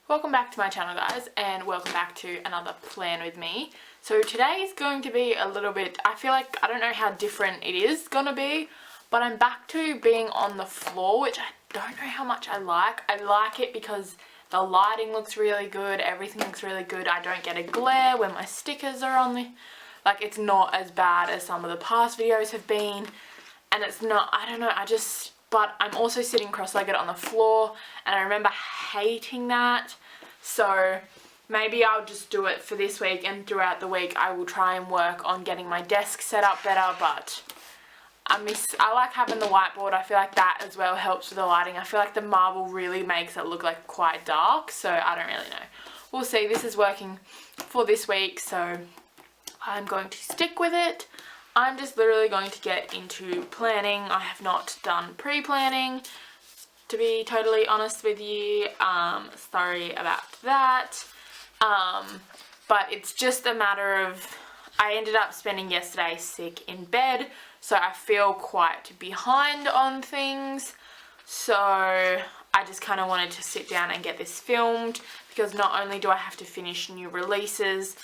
Welcome back to my channel, guys, and welcome back to another plan with me. So today is going to be a little bit, I feel like, I don't know how different it is gonna be, but I'm back to being on the floor, which I don't know how much I like. I like it because the lighting looks really good, everything looks really good. I don't get a glare when my stickers are on the, like, it's not as bad as some of the past videos have been, and it's not, I don't know, but I'm also sitting cross-legged on the floor, and I remember hating that. So maybe I'll just do it for this week, and throughout the week I will try and work on getting my desk set up better. But I like having the whiteboard. I feel like that as well helps with the lighting. I feel like the marble really makes it look like quite dark, so I don't really know. We'll see. This is working for this week, so I'm going to stick with it. I'm just literally going to get into planning. I have not done pre-planning, to be totally honest with you. Sorry about that. But it's just a matter of, I ended up spending yesterday sick in bed, so I feel quite behind on things. So I just kind of wanted to sit down and get this filmed, because not only do I have to finish new releases,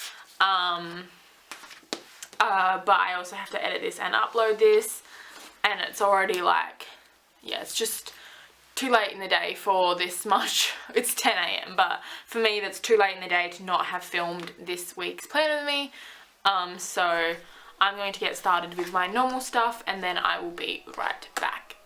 but I also have to edit this and upload this, and it's already like, yeah, it's just too late in the day for this much. It's 10 AM, but for me that's too late in the day to not have filmed this week's plan with me. So I'm going to get started with my normal stuff, and then I will be right back.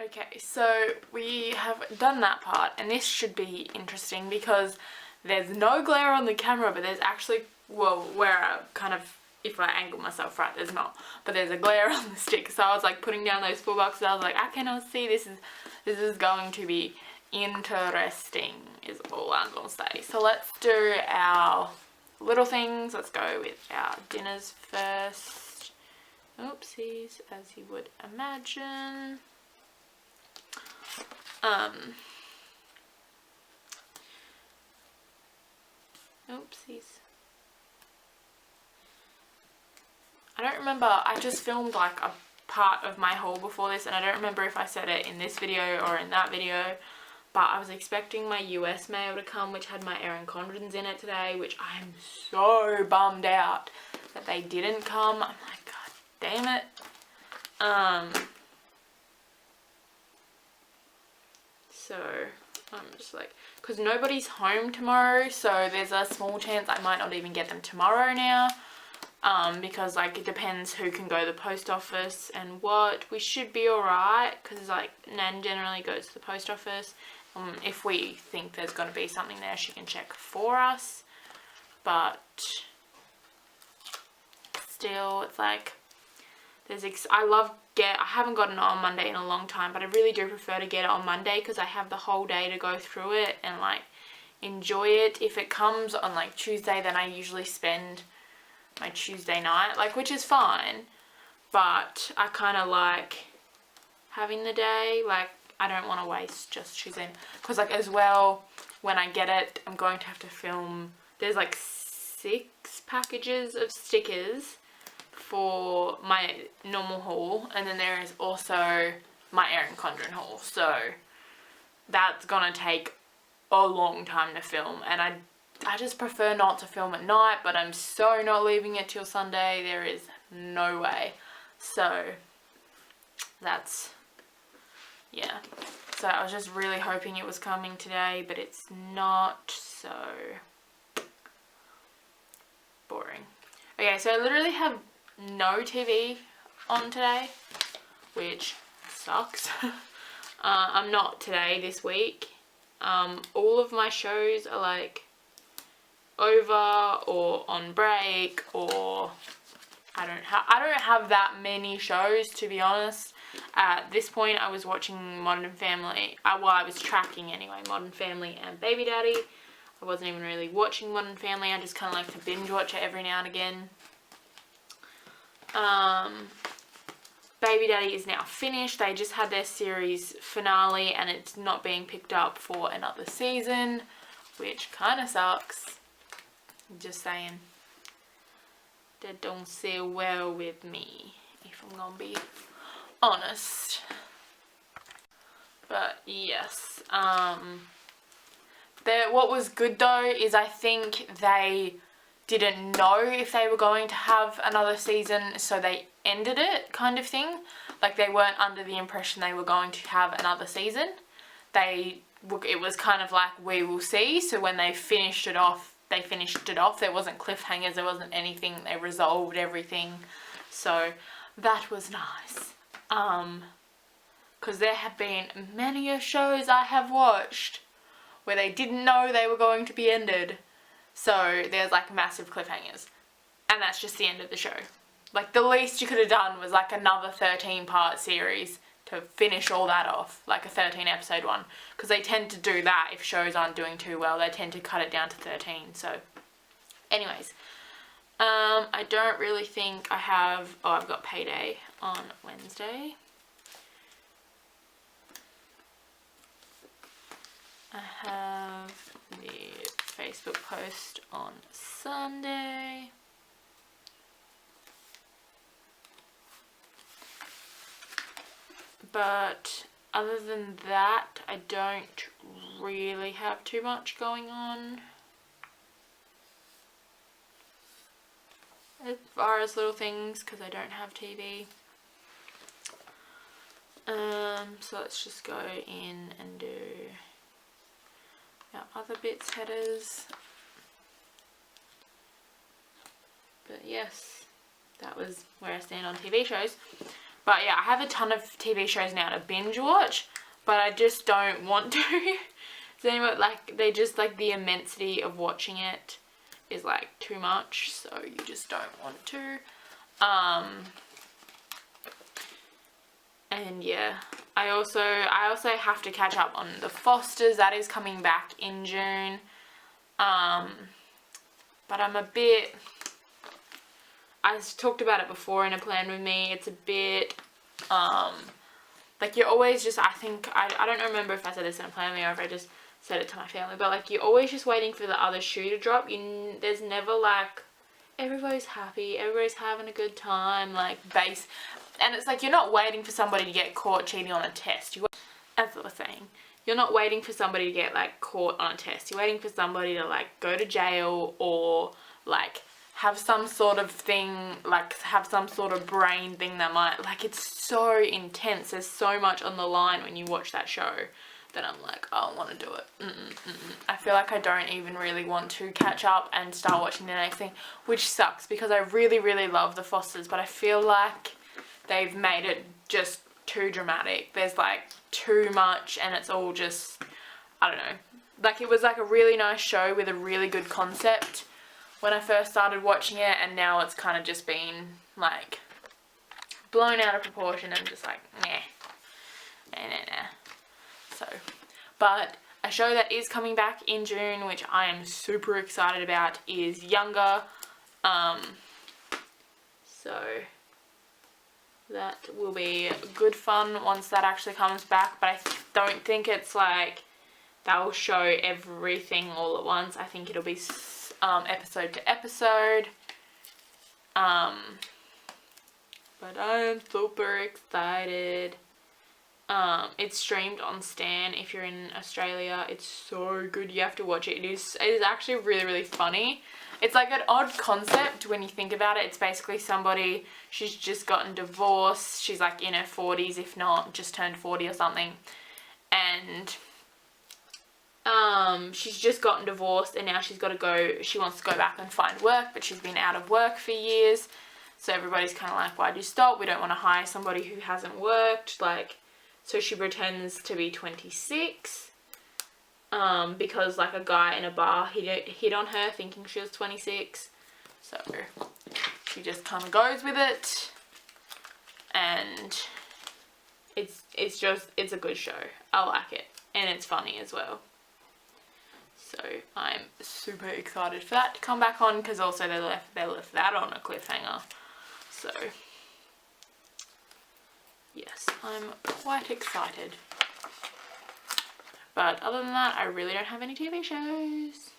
Okay, so we have done that part, and this should be interesting because there's no glare on the camera, but there's actually, well, where I kind of, if I angle myself right, there's not, but there's a glare on the stick. So I was like putting down those 4 boxes. I was like, I cannot see. This is going to be interesting, is all I'm gonna say. So let's do our little things. Let's go with our dinners first. Oopsies, as you would imagine. Oopsies. I don't remember, I just filmed like a part of my haul before this, and I don't remember if I said it in this video or in that video, but I was expecting my US mail to come, which had my Erin Condrens in it today, which I'm so bummed out that they didn't come. I'm like, god damn it. So I'm just like, because nobody's home tomorrow, so there's a small chance I might not even get them tomorrow now, because like it depends who can go to the post office and what. We should be alright, because like Nan generally goes to the post office. If we think there's going to be something there, she can check for us, but still, it's like, I haven't gotten it on Monday in a long time, but I really do prefer to get it on Monday, because I have the whole day to go through it and like enjoy it. If it comes on like Tuesday, then I usually spend my Tuesday night, like, which is fine, but I kind of like having the day. Like, I don't want to waste just Tuesday, because like as well, when I get it, I'm going to have to film, there's like 6 packages of stickers for my normal haul, and then there is also my Erin Condren haul, so that's gonna take a long time to film, and I just prefer not to film at night, but I'm so not leaving it till Sunday. There is no way. So that's, yeah. So I was just really hoping it was coming today, but it's not, so boring. Okay, so I literally have no TV on today, which sucks. I'm not today this week. All of my shows are like over or on break, or I don't have that many shows, to be honest. At this point I was watching Modern Family, well, I was tracking anyway, Modern Family and Baby Daddy. I wasn't even really watching Modern Family, I just kind of like to binge watch it every now and again. Baby Daddy is now finished. They just had their series finale and it's not being picked up for another season, which kind of sucks. Just saying. That don't sit well with me, if I'm gonna be honest. But yes, what was good though is I think they didn't know if they were going to have another season, so they ended it, kind of thing. Like, they weren't under the impression they were going to have another season. It was kind of like, we will see. So when they finished it off, they finished it off. There wasn't cliffhangers, there wasn't anything. They resolved everything. So that was nice. Because there have been many shows I have watched where they didn't know they were going to be ended. So there's like massive cliffhangers. And that's just the end of the show. Like, the least you could have done was like another 13-part series to finish all that off. Like a 13-episode one. Because they tend to do that if shows aren't doing too well. They tend to cut it down to 13. So, anyways. I don't really think I have... Oh, I've got Payday on Wednesday. I have the Facebook post on Sunday. But other than that, I don't really have too much going on. As far as little things, because I don't have TV. So let's just go in and do our other bits headers. But yes, that was where I stand on TV shows. But yeah, I have a ton of TV shows now to binge watch, but I just don't want to. So anyway, like, they just, like, the immensity of watching it is like too much, so you just don't want to. And yeah, I also have to catch up on the Fosters. That is coming back in June. But I'm a bit... I talked about it before in a plan with me. It's a bit, like, you're always just, I don't remember if I said this in a plan with me or if I just said it to my family, but, like, you're always just waiting for the other shoe to drop. There's never, like, everybody's happy, everybody's having a good time, like, and it's like, you're not waiting for somebody to get caught cheating on a test. As I was saying, you're not waiting for somebody to get, like, caught on a test. You're waiting for somebody to, like, go to jail or, like, have some sort of thing, like, have some sort of brain thing that might, like, it's so intense. There's so much on the line when you watch that show that I'm like, I don't want to do it. I feel like I don't even really want to catch up and start watching the next thing, which sucks because I really, really love the Fosters, but I feel like they've made it just too dramatic. There's, like, too much and it's all just, I don't know. Like, it was, like, a really nice show with a really good concept when I first started watching it, and now it's kind of just been, like, blown out of proportion and just like, nah. So, but a show that is coming back in June, which I am super excited about, is Younger. So that will be good fun once that actually comes back, but I don't think it's like they'll show everything all at once. I think it'll be episode to episode. But I am super excited. It's streamed on Stan if you're in Australia. It's so good. You have to watch it. It is actually really, really funny. It's like an odd concept when you think about it. It's basically somebody, she's just gotten divorced. She's like in her 40s, if not just turned 40 or something. And she's just gotten divorced, and now she wants to go back and find work, but she's been out of work for years. So everybody's kind of like, why'd you stop? We don't want to hire somebody who hasn't worked. Like, so she pretends to be 26. Because like a guy in a bar hit on her thinking she was 26. So she just kind of goes with it. And it's a good show. I like it. And it's funny as well. So I'm super excited for that to come back on, because also they left that on a cliffhanger. So yes, I'm quite excited. But other than that, I really don't have any TV shows.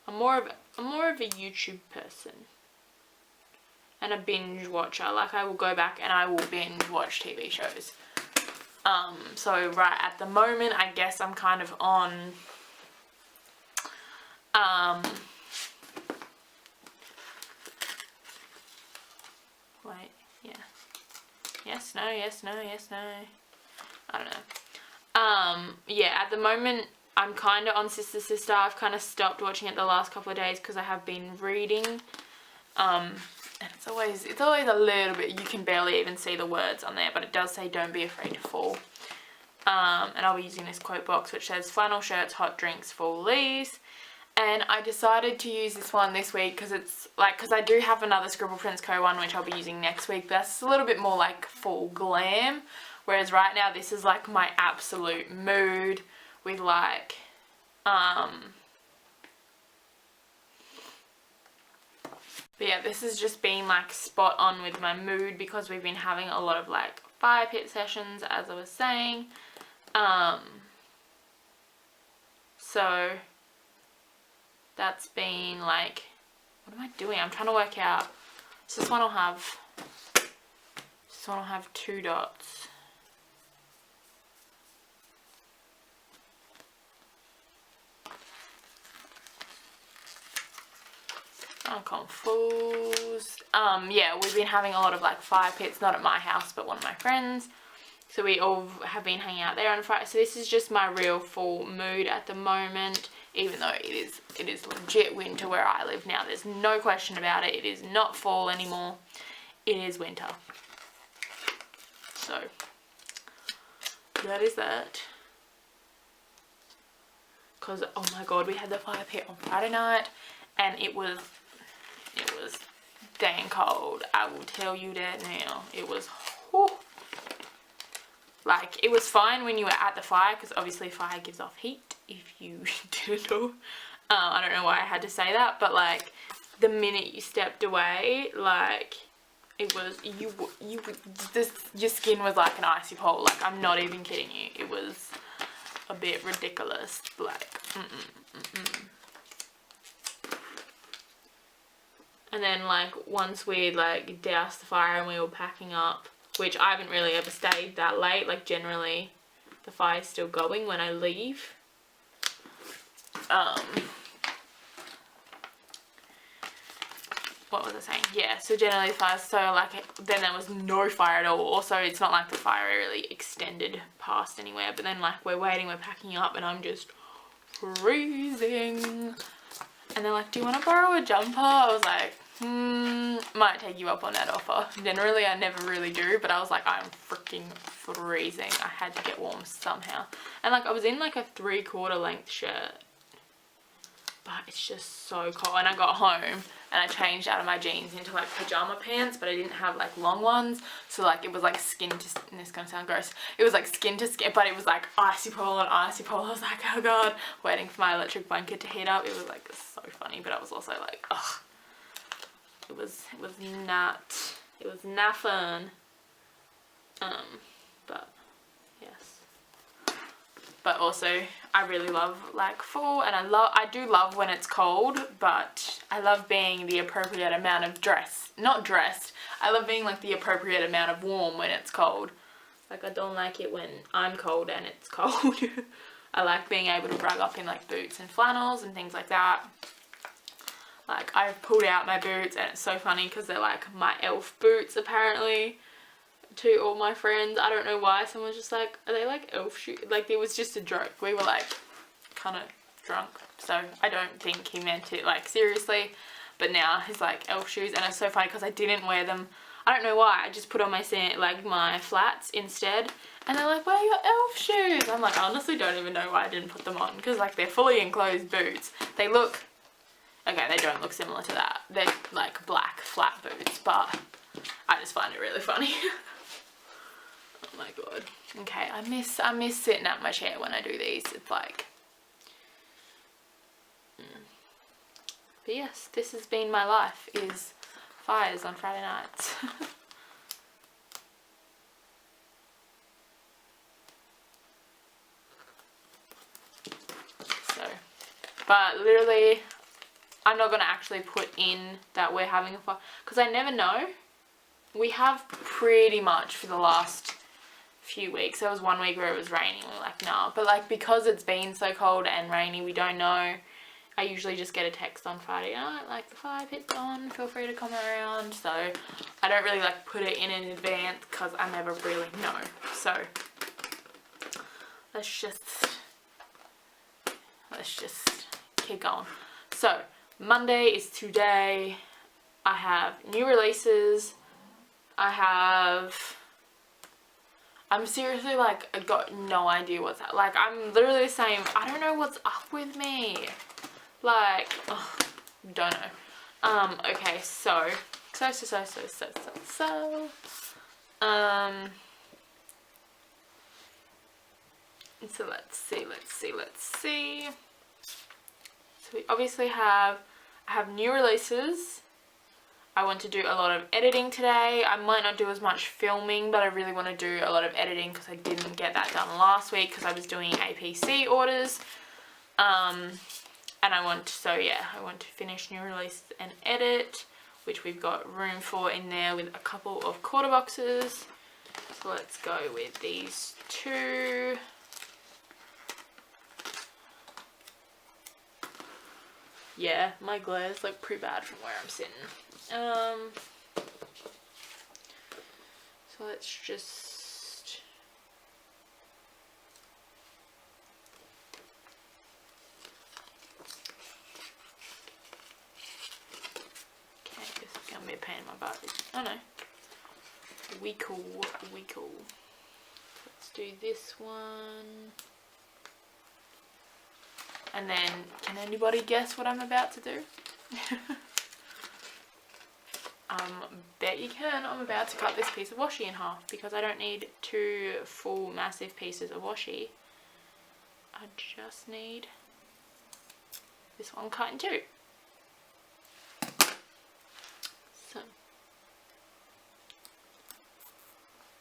I'm more of a YouTube person and a binge watcher. Like, I will go back and I will binge watch TV shows. So right at the moment, I guess I'm kind of on wait, yeah. Yes, no, yes, no, yes, no. I don't know. Yeah, at the moment I'm kind of on Sister Sister. I've kind of stopped watching it the last couple of days because I have been reading. And it's always a little bit, you can barely even see the words on there, but it does say don't be afraid to fall. And I'll be using this quote box which says flannel shirts, hot drinks, fall leaves. And I decided to use this one this week because it's like, because I do have another Scribble Prince Co. one which I'll be using next week. That's a little bit more like fall glam. Whereas right now this is like my absolute mood with like, but yeah, this has just been like spot on with my mood because we've been having a lot of like fire pit sessions, as I was saying. So that's been like, what am I doing? I'm trying to work out. So this one will have 2 dots. I'm confused. Yeah, we've been having a lot of like fire pits, not at my house, but one of my friends. So we all have been hanging out there on Friday. So this is just my real fall mood at the moment, even though it is legit winter where I live now. There's no question about it. It is not fall anymore. It is winter. So that is that. Because, oh my god, we had the fire pit on Friday night and it was dang cold. I will tell you that now. It was, whew. Like, it was fine when you were at the fire because obviously fire gives off heat, if you didn't know. I don't know why I had to say that, but like the minute you stepped away, like it was, your skin was like an icy pole. Like, I'm not even kidding you. It was a bit ridiculous. Like, And then like once we'd like doused the fire and we were packing up, which I haven't really ever stayed that late, like generally the fire's still going when I leave. What was I saying? Yeah, so generally the fire, so like then there was no fire at all. Also, it's not like the fire really extended past anywhere, but then like we're waiting, we're packing up and I'm just freezing. And they're like, do you want to borrow a jumper? I was like, might take you up on that offer. Generally, I never really do, but I was like, I'm freaking freezing. I had to get warm somehow. And like, I was in like a 3/4 length shirt, but it's just so cold. And I got home and I changed out of my jeans into like pajama pants, but I didn't have like long ones. So like, it was like skin to, and this is gonna sound gross. It was like skin to skin, but it was like icy pole on icy pole. I was like, oh god, waiting for my electric blanket to heat up. It was like so funny, but I was also like, ugh. It was not fun. But yes. But also, I really love like fall, and I do love when it's cold, but I love being the appropriate amount of not dressed. I love being like the appropriate amount of warm when it's cold. Like, I don't like it when I'm cold and it's cold. I like being able to rug up in like boots and flannels and things like that. Like, I've pulled out my boots, and it's so funny because they're like my elf boots apparently to all my friends. I don't know why. Someone's just like, are they like elf shoes? Like, it was just a joke. We were like kind of drunk, so I don't think he meant it like seriously. But now he's like elf shoes, and it's so funny because I didn't wear them. I don't know why. I just put on my my flats instead, and they're like, "Where are your elf shoes?" I'm like, I honestly don't even know why I didn't put them on, because like they're fully enclosed boots. They look okay. They don't look similar to that. They're like black flat boots, but I just find it really funny. Oh my god. Okay, I miss sitting at my chair when I do these. It's like. But yes, this has been my life, is fires on Friday nights. So, but literally, I'm not going to actually put in that we're having a fire, because I never know. We have pretty much for the last few weeks. There was one week where it was raining, we were like, nah. But like, because it's been so cold and rainy, we don't know. I usually just get a text on Friday night, like, the fire pit's on, feel free to come around. So I don't really like put it in advance because I never really know. So let's just keep going. So Monday is today. I have new releases. I'm seriously like, I got no idea what's that. Like, I'm literally saying, I don't know what's up with me. Like, oh, don't know. Okay, so let's see. So we obviously I have new releases. I want to do a lot of editing today. I might not do as much filming, but I really want to do a lot of editing because I didn't get that done last week because I was doing APC orders. And I want to finish new releases and edit, which we've got room for in there with a couple of quarter boxes. So let's go with these two. Yeah, my glares look pretty bad from where I'm sitting. So let's just... be a pain in my butt. Oh no. We cool. Let's do this one. And then, can anybody guess what I'm about to do? Bet you can. I'm about to cut this piece of washi in half because I don't need two full massive pieces of washi. I just need this one cut in two. So,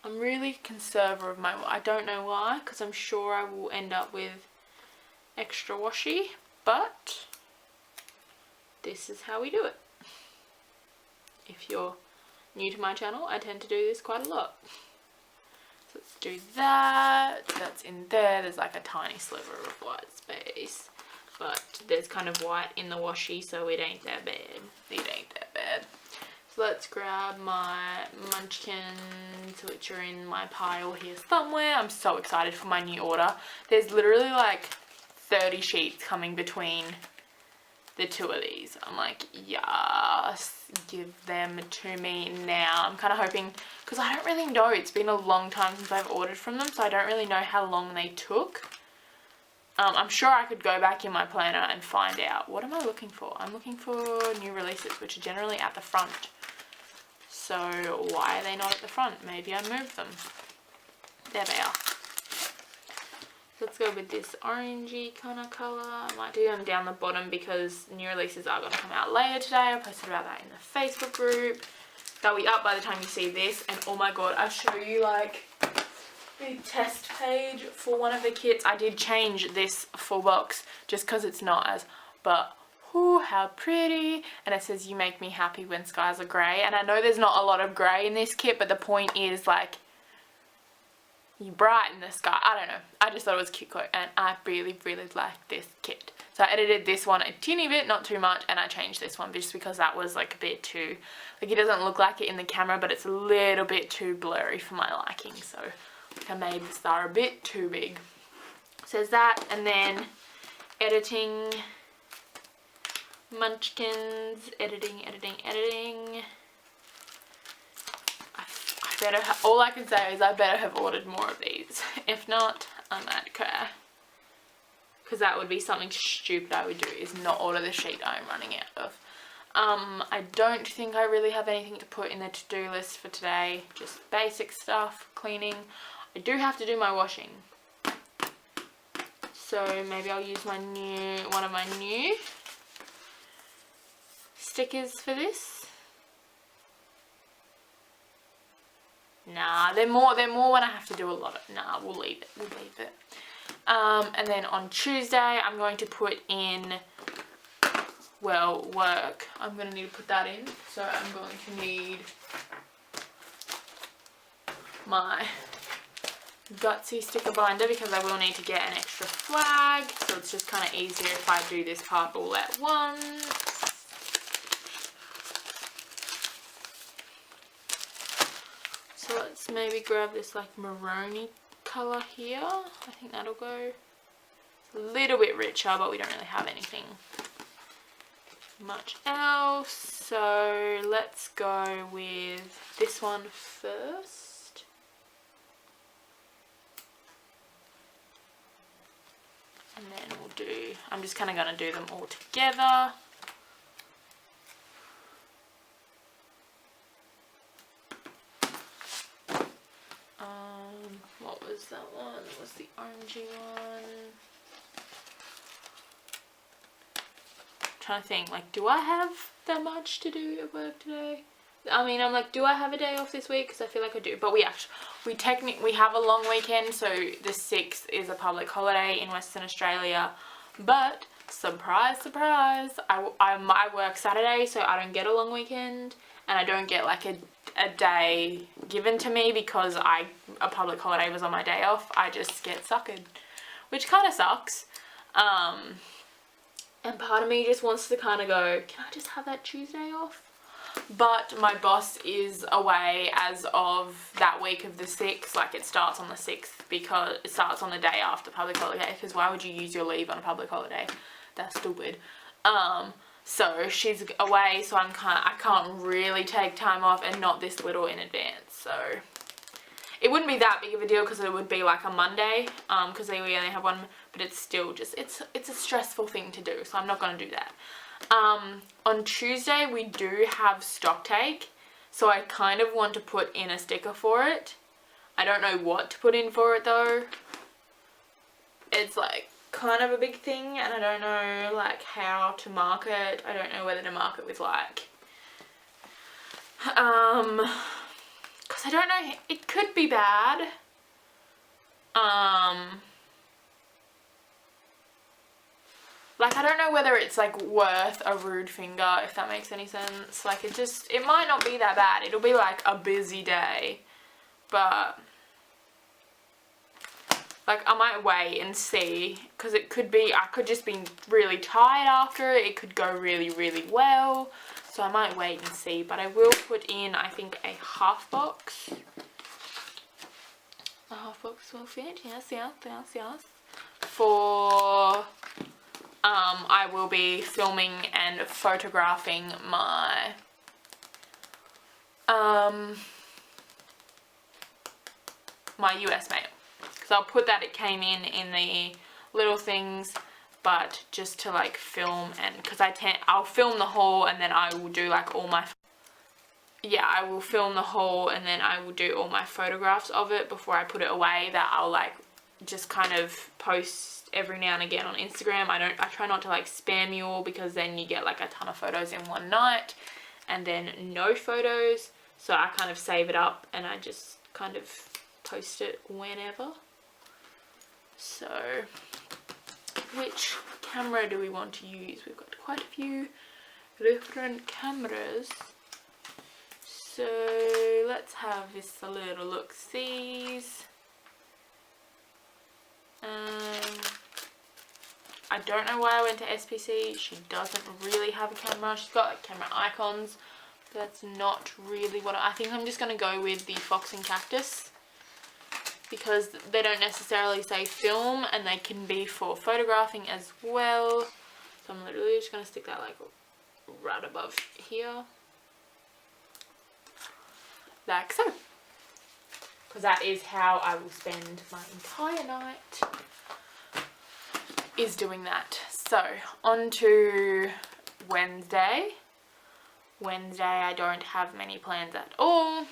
I'm really conservative of my, I don't know why, because I'm sure I will end up with extra washi, but this is how we do it. If you're new to my channel, I tend to do this quite a lot. So let's do that. That's in there. There's like a tiny sliver of white space, but there's kind of white in the washi, so it ain't that bad. So let's grab my munchkins, which are in my pile here somewhere. I'm so excited for my new order. There's literally like 30 sheets coming between the two of these. I'm like, yes, give them to me now. I'm kind of hoping, because I don't really know. It's been a long time since I've ordered from them, so I don't really know how long they took. I'm sure I could go back in my planner and find out. What am I looking for? I'm looking for new releases, which are generally at the front. So why are they not at the front? Maybe I moved them. There they are. Let's go with this orangey kind of colour. I might do them down the bottom because new releases are going to come out later today. I posted about that in the Facebook group. They'll be up by the time you see this. And oh my god, I'll show you like the test page for one of the kits. I did change this full box just because it's not as, but ooh, how pretty. And it says, you make me happy when skies are grey. And I know there's not a lot of grey in this kit, but the point is like, you brighten the sky. I don't know. I just thought it was a cute quote, and I really, really like this kit. So I edited this one a teeny bit, not too much, and I changed this one just because that was like a bit too, like it doesn't look like it in the camera, but it's a little bit too blurry for my liking. So I made the star a bit too big. Says that, and then editing, Munchkins, editing. All I can say is I better have ordered more of these. If not, I might cry. Because that would be something stupid I would do, is not order the sheet I'm running out of. I don't think I really have anything to put in the to-do list for today. Just basic stuff, cleaning. I do have to do my washing. So maybe I'll use one of my new stickers for this. Nah, they're more when I have to do a lot of, nah, we'll leave it. And then on Tuesday, I'm going to put in, well, work. I'm going to need to put that in. So I'm going to need my Gutzy sticker binder because I will need to get an extra flag. So it's just kind of easier if I do this part all at once. So let's maybe grab this like maroony colour here. I think that'll go. It's a little bit richer, but we don't really have anything much else. So let's go with this one first. And then we'll do, I'm just kind of going to do them all together. What was that one? It was the orangey one. I'm trying to think, like, do I have that much to do at work today? I mean, I'm like, do I have a day off this week? Because I feel like I do. But we technically have a long weekend, so the 6th is a public holiday in Western Australia. But surprise, surprise, I work Saturday, so I don't get a long weekend, and I don't get like a day given to me because a public holiday was on my day off. I just get suckered, which kind of sucks. And part of me just wants to kind of go, can I just have that Tuesday off? But my boss is away as of that week of the 6th, like it starts on the 6th because it starts on the day after public holiday, because why would you use your leave on a public holiday? That's stupid. So she's away, so I can't really take time off, and not this little in advance. So it wouldn't be that big of a deal because it would be like a Monday, because we only have one, but it's still just, it's a stressful thing to do, so I'm not going to do that. On Tuesday we do have stock take, so I kind of want to put in a sticker for it. I don't know what to put in for it though. It's like kind of a big thing, and I don't know like how to mark it. I don't know whether to mark it with like because I don't know, it could be bad. Like I don't know whether it's like worth a rude finger, if that makes any sense. Like it might not be that bad. It'll be like a busy day, but like I might wait and see, because it could be, I could just be really tired after it. It could go really, really well. So I might wait and see, but I will put in, I think, a half box. A half box will fit, yes. For, I will be filming and photographing my, my US mail. So I'll put that it came in the little things, but just to like film, and because I'll film the haul, and then I will do like all my, yeah, I will film the haul, and then I will do all my photographs of it before I put it away, that I'll like just kind of post every now and again on Instagram. I try not to like spam you all, because then you get like a ton of photos in one night and then no photos. So I kind of save it up and I just kind of post it whenever. So which camera do we want to use? We've got quite a few different cameras. So let's have this a little look-sees. I don't know why I went to SPC. She doesn't really have a camera. She's got like camera icons. But that's not really what I think. I'm just going to go with the Fox and Cactus, because they don't necessarily say film and they can be for photographing as well. So I'm literally just going to stick that like right above here. Like so. Because that is how I will spend my entire night, is doing that. So on to Wednesday. Wednesday I don't have many plans at all.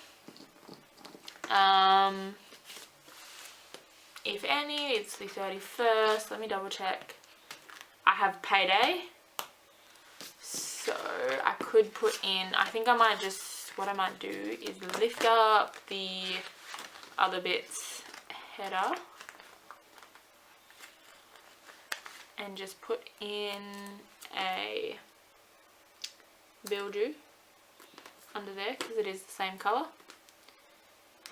If any, it's the 31st. Let me double check. I have payday. So I could put in, I think I might just, what I might do is lift up the other bits header and just put in a bilge under there because it is the same colour.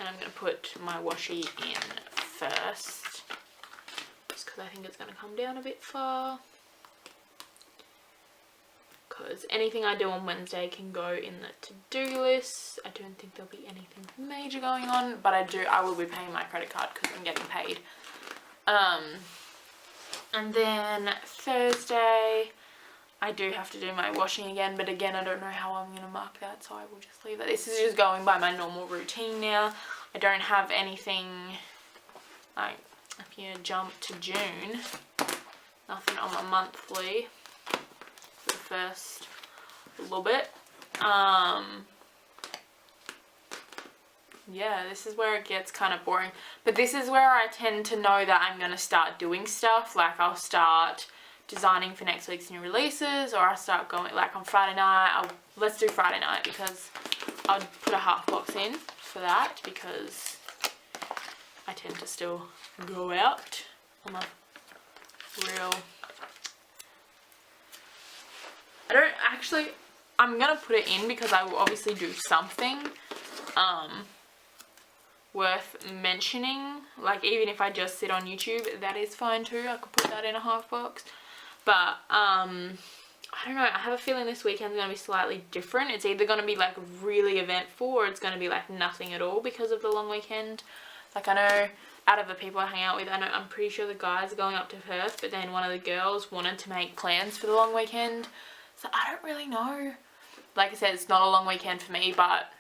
And I'm going to put my washi in first, just because I think it's going to come down a bit far. Because anything I do on Wednesday can go in the to-do list. I don't think there'll be anything major going on, but I will be paying my credit card because I'm getting paid. And then Thursday, I do have to do my washing again, but again, I don't know how I'm going to mark that, so I will just leave that. This is just going by my normal routine now. I don't have anything, like, if you jump to June, nothing on my monthly for the first little bit. Yeah, this is where it gets kind of boring, but this is where I tend to know that I'm going to start doing stuff. Like, I'll start designing for next week's new releases, or I'll start going, like on Friday night, let's do Friday night, because I'll put a half box in for that, because I tend to still go out on a real, I'm going to put it in because I will obviously do something worth mentioning. Like, even if I just sit on YouTube, that is fine too. I could put that in a half box. But I don't know, I have a feeling this weekend's going to be slightly different. It's either going to be like really eventful, or it's going to be like nothing at all because of the long weekend. Like, I know out of the people I hang out with, I'm pretty sure the guys are going up to Perth, but then one of the girls wanted to make plans for the long weekend. So I don't really know. Like I said, it's not a long weekend for me, but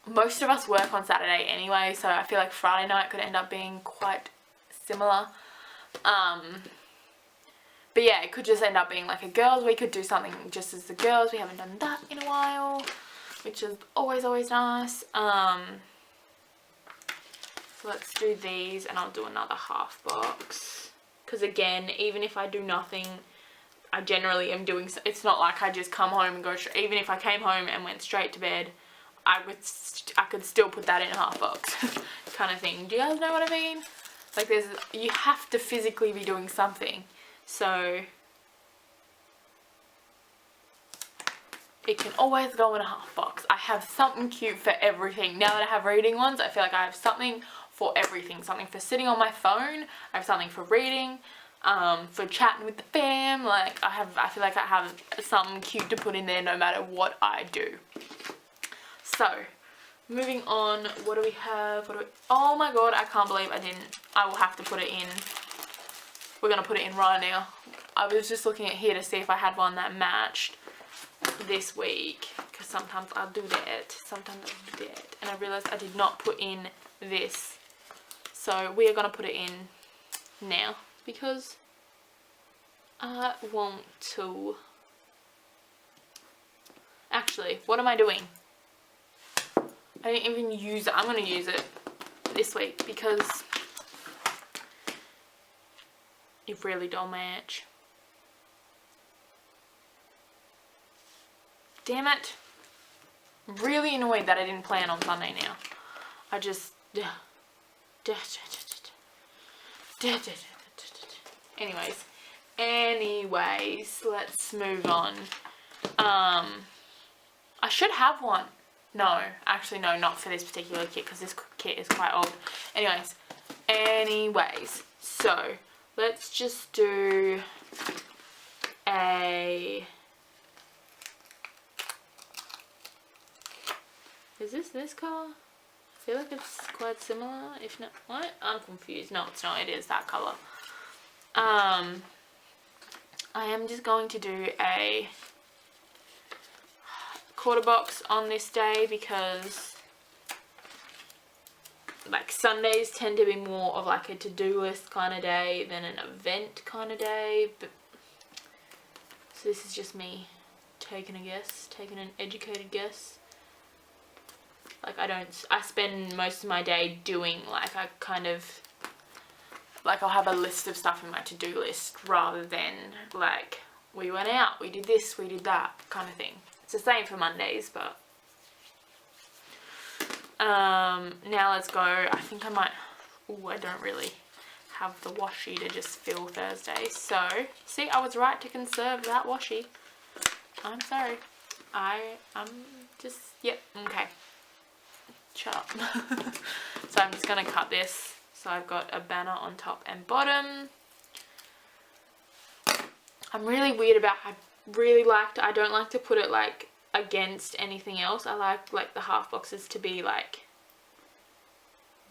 most of us work on Saturday anyway, so I feel like Friday night could end up being quite similar. But yeah, it could just end up being like a girls, we could do something just as the girls. We haven't done that in a while, which is always nice. So let's do these, and I'll do another half box, because again, even if I do nothing, I generally am doing, it's not like I just come home and go straight. Even if I came home and went straight to bed, I could still put that in a half box kind of thing. Do you guys know what I mean? Like, you have to physically be doing something. So it can always go in a half box. I have something cute for everything. Now that I have reading ones, I feel like I have something for everything. Something for sitting on my phone. I have something for reading, for chatting with the fam. Like, I feel like I have something cute to put in there no matter what I do. So, moving on, what do we have? Oh my god, I can't believe I will have to put it in. We're going to put it in right now. I was just looking at here to see if I had one that matched this week, because sometimes I'll do that, sometimes I'll do that, and I realised I did not put in this. So we are going to put it in now, because I want to. Actually, what am I doing? I didn't even use it. I'm going to use it this week because it really don't match. Damn it. I'm really annoyed that I didn't plan on Sunday now. I just... Anyways, let's move on. I should have one. No, actually no, not for this particular kit, because this kit is quite old. Anyways, So let's just do a, is this colour? I feel like it's quite similar, if not, what? I'm confused. No, it's not, it is that colour. I am just going to do a quarter box on this day because like Sundays tend to be more of like a to-do list kind of day than an event kind of day. But so this is just me taking a guess, taking an educated guess. Like I spend most of my day doing like a kind of, like I'll have a list of stuff in my to-do list rather than like we went out, we did this, we did that kind of thing. It's the same for Mondays, but now let's go. I think I might, I don't really have the washi to just fill Thursday. So, see, I was right to conserve that washi. I'm sorry. I'm just, yep, okay. Shut up. So I'm just going to cut this. So I've got a banner on top and bottom. I'm really weird about, I don't like to put it like against anything else. I like the half boxes to be like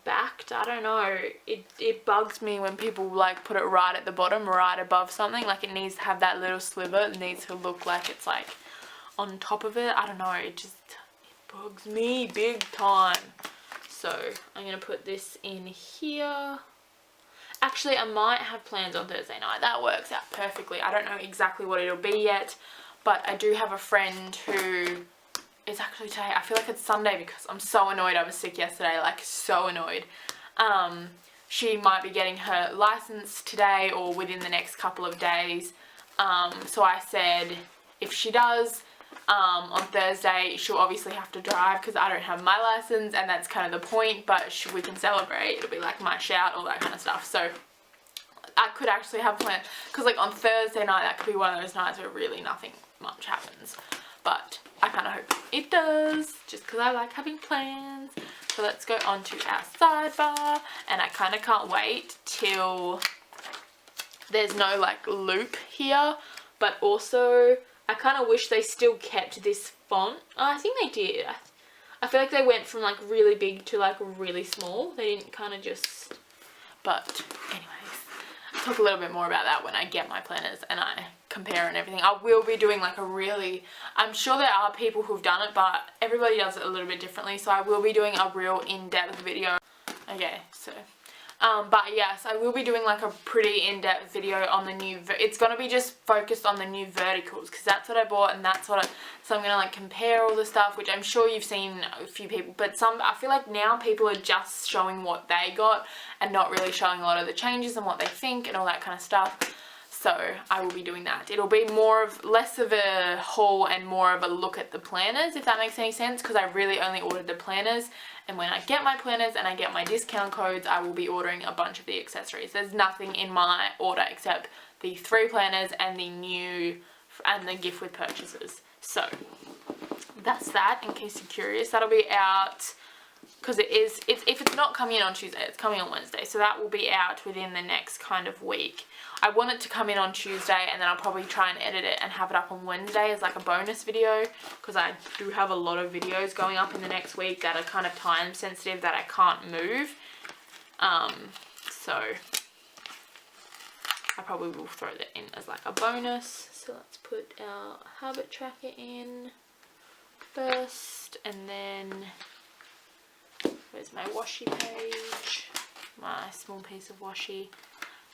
backed. I don't know, it bugs me when people like put it right at the bottom, right above something. Like it needs to have that little sliver. It needs to look like it's like on top of it. I don't know, it bugs me big time. So I'm gonna put this in here. Actually, I might have plans on Thursday night. That works out perfectly. I don't know exactly what it'll be yet, but I do have a friend who is actually today. I feel like it's Sunday because I'm so annoyed. I was sick yesterday, like so annoyed. She might be getting her license today or within the next couple of days. So I said if she does, on Thursday, she'll obviously have to drive because I don't have my license, and that's kind of the point, but we can celebrate. It'll be like my shout, all that kind of stuff. So I could actually have plans because like on Thursday night, that could be one of those nights where really nothing much happens, but I kind of hope it does just because I like having plans. So let's go on to our sidebar, and I kind of can't wait till there's no like loop here, but also I kind of wish they still kept this font. Oh, I think they did. I feel like they went from like really big to like really small. They didn't kind of just, but anyways, I'll talk a little bit more about that when I get my planners and I compare and everything. I will be doing like a really, I'm sure there are people who've done it, but everybody does it a little bit differently. So I will be doing a real in-depth video. Okay, so but yes, I will be doing like a pretty in-depth video on the new, it's going to be just focused on the new verticals because that's what I bought and that's what so I'm going to like compare all the stuff, which I'm sure you've seen a few people, but I feel like now people are just showing what they got and not really showing a lot of the changes and what they think and all that kind of stuff. So I will be doing that. It'll be less of a haul and more of a look at the planners, if that makes any sense, because I really only ordered the planners, and when I get my planners and I get my discount codes, I will be ordering a bunch of the accessories. There's nothing in my order except the 3 planners and the gift with purchases. So that's that, in case you're curious. That'll be out, because if it's not coming in on Tuesday, it's coming on Wednesday, so that will be out within the next kind of week. I want it to come in on Tuesday, and then I'll probably try and edit it and have it up on Wednesday as like a bonus video, because I do have a lot of videos going up in the next week that are kind of time sensitive that I can't move. So I probably will throw that in as like a bonus. So let's put our habit tracker in first, and then where's my washi page? My small piece of washi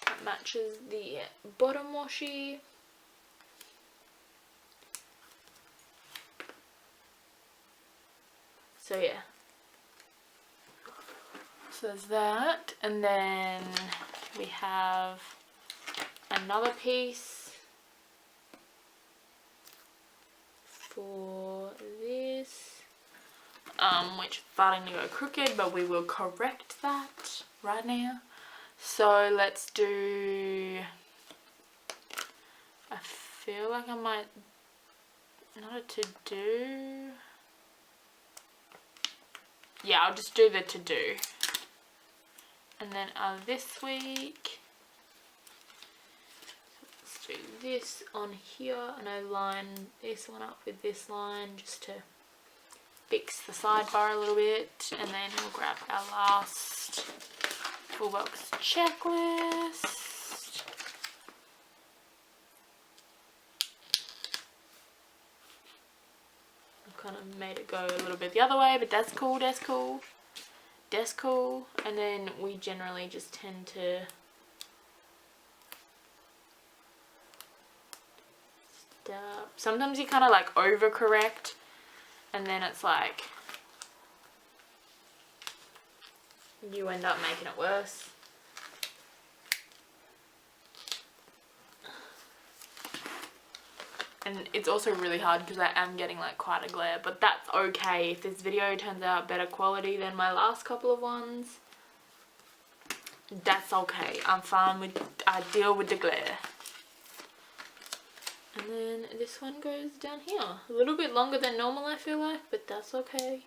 that matches the bottom washi. So yeah. So there's that, and then we have another piece for this, which is starting to go crooked, but we will correct that right now. So let's do, I feel like I might, not a to-do, yeah, I'll just do the to-do. And then this week, just do this on here, and I line this one up with this line just to fix the sidebar a little bit. And then we'll grab our last full box checklist. Kind of made it go a little bit the other way, but that's cool, that's cool, that's cool. And then we generally just tend to stop. Sometimes you kind of like overcorrect, and then it's like you end up making it worse. And it's also really hard because I am getting like quite a glare, but that's okay. If this video turns out better quality than my last couple of ones, that's okay. I'm fine with, I deal with the glare. And then this one goes down here. A little bit longer than normal, I feel like, but that's okay.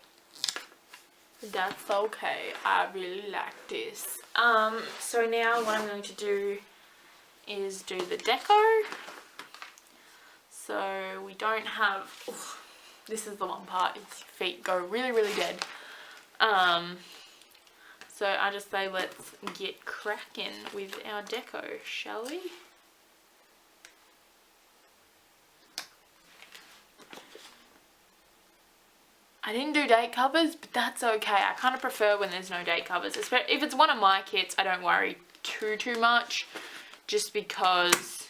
That's okay. I really like this. So now what I'm going to do is do the deco. So we don't have, oof, this is the one part, your feet go really, really dead. So I just say let's get cracking with our deco, shall we? I didn't do date covers, but that's okay. I kind of prefer when there's no date covers. If it's one of my kits, I don't worry too much, just because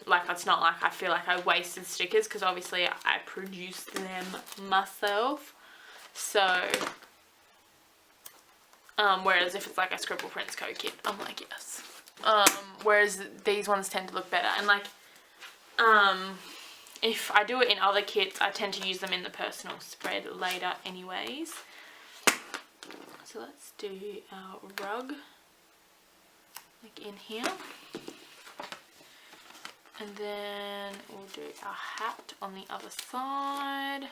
like it's not like I feel like I wasted stickers, because obviously I produced them myself. So whereas if it's like a Scribble Prints Co kit, I'm like yes. Whereas these ones tend to look better, and like if I do it in other kits, I tend to use them in the personal spread later anyways. So let's do our rug like in here. And then we'll do our hat on the other side.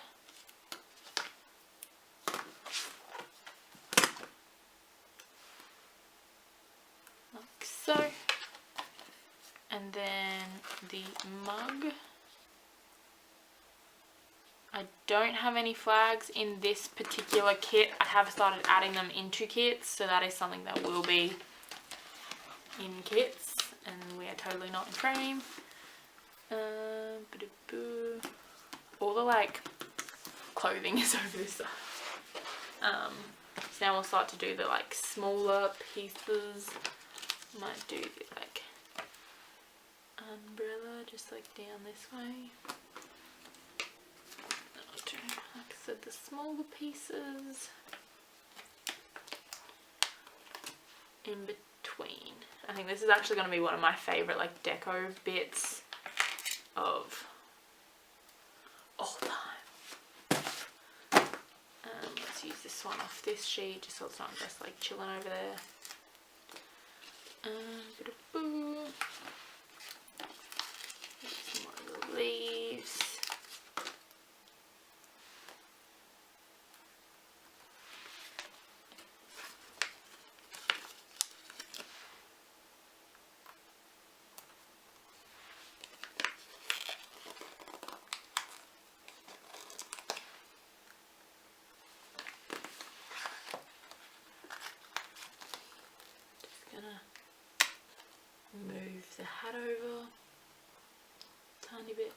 Like so. And then the mug. I don't have any flags in this particular kit. I have started adding them into kits, so that is something that will be in kits, and we are totally not in frame. All the like clothing is over this side. So now we'll start to do the like smaller pieces. Might do the like umbrella just like down this way. I'll do, like I said, the smaller pieces in between. I think this is actually going to be one of my favourite like deco bits of all time. Let's use this one off this sheet just so it's not just like chilling over there. Some more of the leaves. Move the hat over a tiny bit.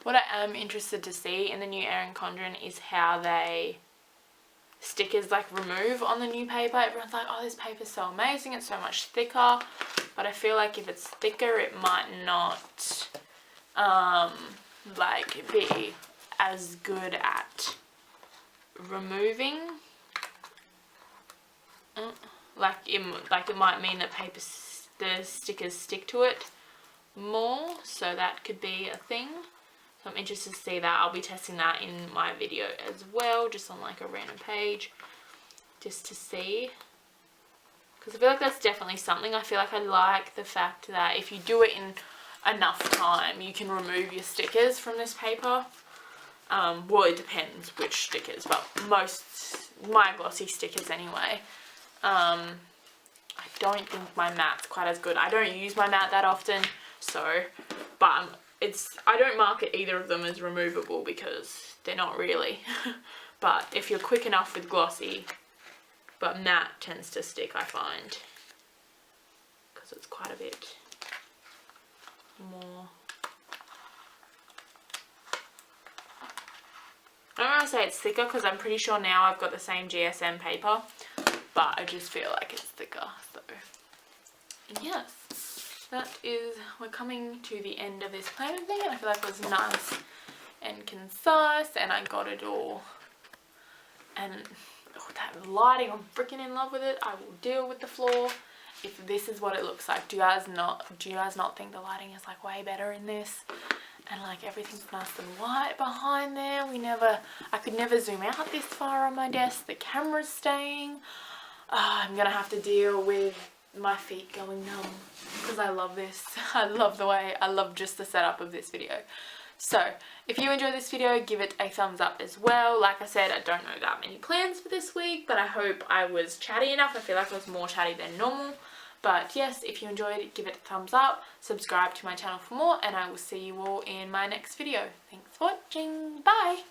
What I am interested to see in the new Erin Condren is how they stickers like remove on the new paper. Everyone's like, oh, this paper's so amazing, it's so much thicker, but I feel like if it's thicker it might not like be as good at removing. Like it might mean that the stickers stick to it more, so that could be a thing. So I'm interested to see that. I'll be testing that in my video as well, just on like a random page, just to see, because I feel like that's definitely something. I feel like I like the fact that if you do it in enough time, you can remove your stickers from this paper. Well, it depends which stickers, but most my glossy stickers anyway. I don't think my mat's quite as good. I don't use my mat that often, so, but I don't market either of them as removable because they're not really. But if you're quick enough with glossy, but matte tends to stick, I find, because it's quite a bit more. I don't want to say it's thicker because I'm pretty sure now I've got the same GSM paper, but I just feel like it's thicker. So yes, we're coming to the end of this planner thing, and I feel like it was nice and concise, and I got it all. And that lighting, I'm freaking in love with it. I will deal with the floor if this is what it looks like. Do you guys not think the lighting is like way better in this? And like everything's nice and white behind there. I could never zoom out this far on my desk. The camera's staying. I'm gonna have to deal with my feet going numb because I love this. I love just the setup of this video. So if you enjoyed this video, give it a thumbs up as well. Like I said, I don't know that many plans for this week, but I hope I was chatty enough. I feel like I was more chatty than normal. But yes, if you enjoyed it, give it a thumbs up, subscribe to my channel for more, and I will see you all in my next video. Thanks for watching. Bye!